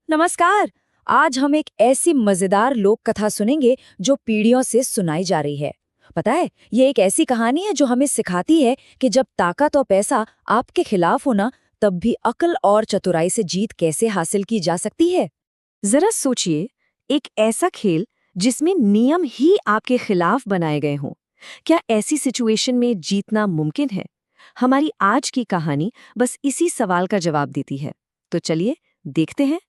नमस्कार। आज हम एक ऐसी मजेदार लोक कथा सुनेंगे जो पीढ़ियों से सुनाई जा रही है। पता है, ये एक ऐसी कहानी है जो हमें सिखाती है कि जब ताकत और पैसा आपके खिलाफ हो ना, तब भी अक्ल और चतुराई से जीत कैसे हासिल की जा सकती है। जरा सोचिए, एक ऐसा खेल जिसमें नियम ही आपके खिलाफ बनाए गए हों। क्या ऐसी सिचुएशन में जीतना मुमकिन है? हमारी आज की कहानी बस इसी सवाल का जवाब देती है। तो चलिए देखते हैं।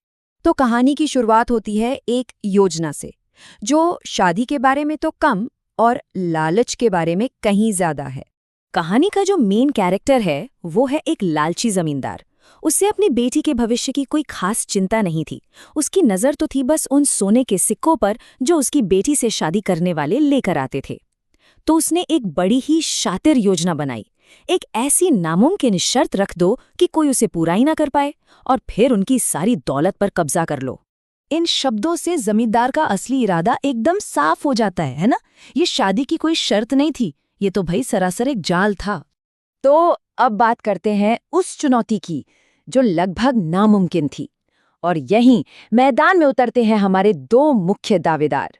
तो कहानी की शुरुआत होती है एक योजना से, जो शादी के बारे में तो कम और लालच के बारे में कहीं ज्यादा है। कहानी का जो मेन कैरेक्टर है वो है एक लालची जमींदार। उससे अपनी बेटी के भविष्य की कोई खास चिंता नहीं थी। उसकी नजर तो थी बस उन सोने के सिक्कों पर जो उसकी बेटी से शादी करने वाले लेकर आते थे। तो उसने एक बड़ी ही शातिर योजना बनाई। एक ऐसी नामुमकिन शर्त रख दो कि कोई उसे पूरा ही ना कर पाए, और फिर उनकी सारी दौलत पर कब्जा कर लो। इन शब्दों से जमींदार का असली इरादा एकदम साफ हो जाता है ना? ये शादी की कोई शर्त नहीं थी, ये तो भाई सरासर एक जाल था। तो अब बात करते हैं उस चुनौती की जो लगभग नामुमकिन थी। और यहीं मैदान में उतरते हैं हमारे दो मुख्य दावेदार।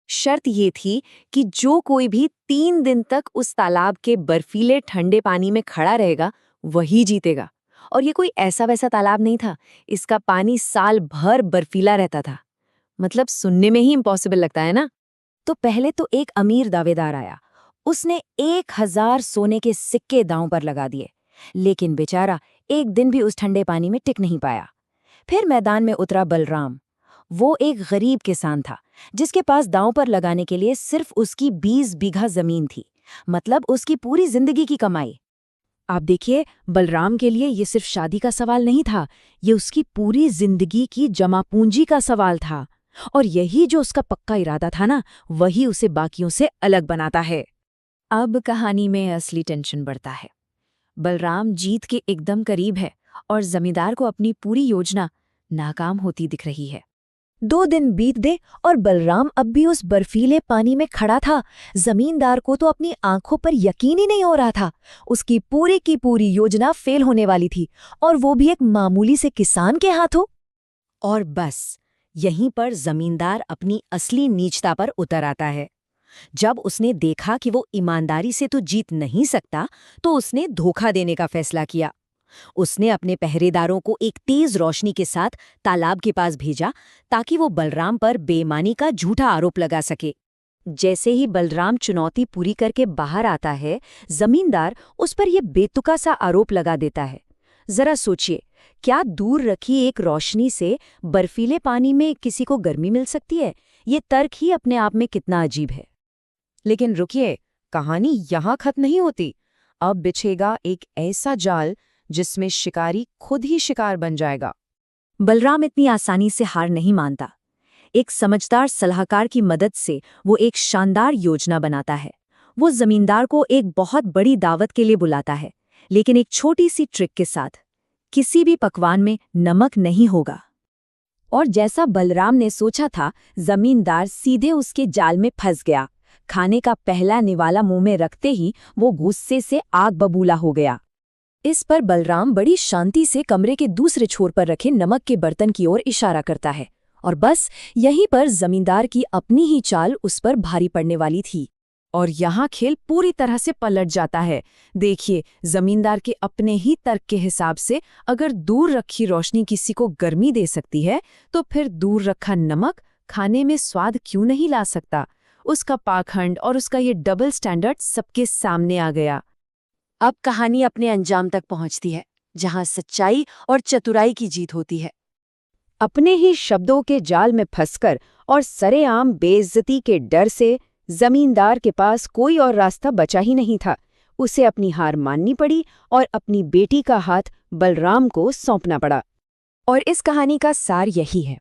शर्त ये थी कि जो कोई भी 3 दिन तक उस तालाब के बर्फीले ठंडे पानी में खड़ा रहेगा वही जीतेगा। और ये कोई ऐसा वैसा तालाब नहीं था, इसका पानी साल भर बर्फीला रहता था। मतलब सुनने में ही इम्पॉसिबल लगता है ना? तो पहले तो एक अमीर दावेदार आया। उसने 1000 सोने के सिक्के दांव पर लगा दिए, लेकिन बेचारा एक दिन भी उस ठंडे पानी में टिक नहीं पाया। फिर मैदान में उतरा बलराम। वो एक गरीब किसान था जिसके पास दांव पर लगाने के लिए सिर्फ उसकी 20 बीघा जमीन थी, मतलब उसकी पूरी जिंदगी की कमाई। आप देखिए, बलराम के लिए ये सिर्फ शादी का सवाल नहीं था, ये उसकी पूरी जिंदगी की जमा पूंजी का सवाल था। और यही जो उसका पक्का इरादा था ना, वही उसे बाकियों से अलग बनाता है। अब कहानी में असली टेंशन बढ़ता है। बलराम जीत के एकदम करीब है और जमींदार को अपनी पूरी योजना नाकाम होती दिख रही है। 2 दिन बीत गए और बलराम अब भी उस बर्फीले पानी में खड़ा था। जमींदार को तो अपनी आंखों पर यकीन ही नहीं हो रहा था। उसकी पूरी की पूरी योजना फेल होने वाली थी, और वो भी एक मामूली से किसान के हाथों। और बस यहीं पर जमींदार अपनी असली नीचता पर उतर आता है। जब उसने देखा कि वो ईमानदारी से तो जीत नहीं सकता, तो उसने धोखा देने का फैसला किया। उसने अपने पहरेदारों को एक तेज रोशनी के साथ तालाब के पास भेजा ताकि वो बलराम पर बेईमानी का झूठा आरोप लगा सके। जैसे ही बलराम चुनौती पूरी करके बाहर आता है, जमींदार उस पर यह बेतुका सा आरोप लगा देता है। जरा सोचिए, क्या दूर रखी एक रोशनी से बर्फीले पानी में किसी को गर्मी मिल सकती है? ये तर्क ही अपने आप में कितना अजीब है। लेकिन रुकिए, कहानी यहाँ खत्म नहीं होती। अब बिछेगा एक ऐसा जाल जिसमें शिकारी खुद ही शिकार बन जाएगा। बलराम इतनी आसानी से हार नहीं मानता। एक समझदार सलाहकार की मदद से वो एक शानदार योजना बनाता है। वो जमींदार को एक बहुत बड़ी दावत के लिए बुलाता है, लेकिन एक छोटी सी ट्रिक के साथ। किसी भी पकवान में नमक नहीं होगा। और जैसा बलराम ने सोचा था, जमींदार सीधे उसके जाल में फंस गया। खाने का पहला निवाला मुंह में रखते ही वो गुस्से से आग बबूला हो गया। इस पर बलराम बड़ी शांति से कमरे के दूसरे छोर पर रखे नमक के बर्तन की ओर इशारा करता है, और बस यहीं पर जमींदार की अपनी ही चाल उस पर भारी पड़ने वाली थी। और यहाँ खेल पूरी तरह से पलट जाता है। देखिए, जमींदार के अपने ही तर्क के हिसाब से अगर दूर रखी रोशनी किसी को गर्मी दे सकती है, तो फिर दूर रखा नमक खाने में स्वाद क्यों नहीं ला सकता? उसका पाखंड और उसका ये डबल स्टैंडर्ड सबके सामने आ गया। अब कहानी अपने अंजाम तक पहुंचती है, जहां सच्चाई और चतुराई की जीत होती है। अपने ही शब्दों के जाल में फंसकर और सरेआम बेइज्जती के डर से जमींदार के पास कोई और रास्ता बचा ही नहीं था। उसे अपनी हार माननी पड़ी और अपनी बेटी का हाथ बलराम को सौंपना पड़ा। और इस कहानी का सार यही है।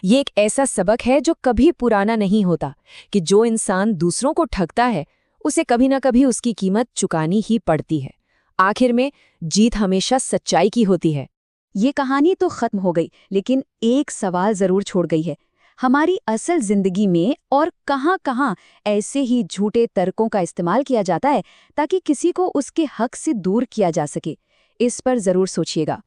ये एक ऐसा सबक है जो कभी पुराना नहीं होता, कि जो इंसान दूसरों को ठगता है उसे कभी ना कभी उसकी कीमत चुकानी ही पड़ती है। आखिर में जीत हमेशा सच्चाई की होती है। ये कहानी तो खत्म हो गई, लेकिन एक सवाल जरूर छोड़ गई है। हमारी असल जिंदगी में और कहां-कहां ऐसे ही झूठे तर्कों का इस्तेमाल किया जाता है ताकि किसी को उसके हक से दूर किया जा सके? इस पर जरूर सोचिएगा।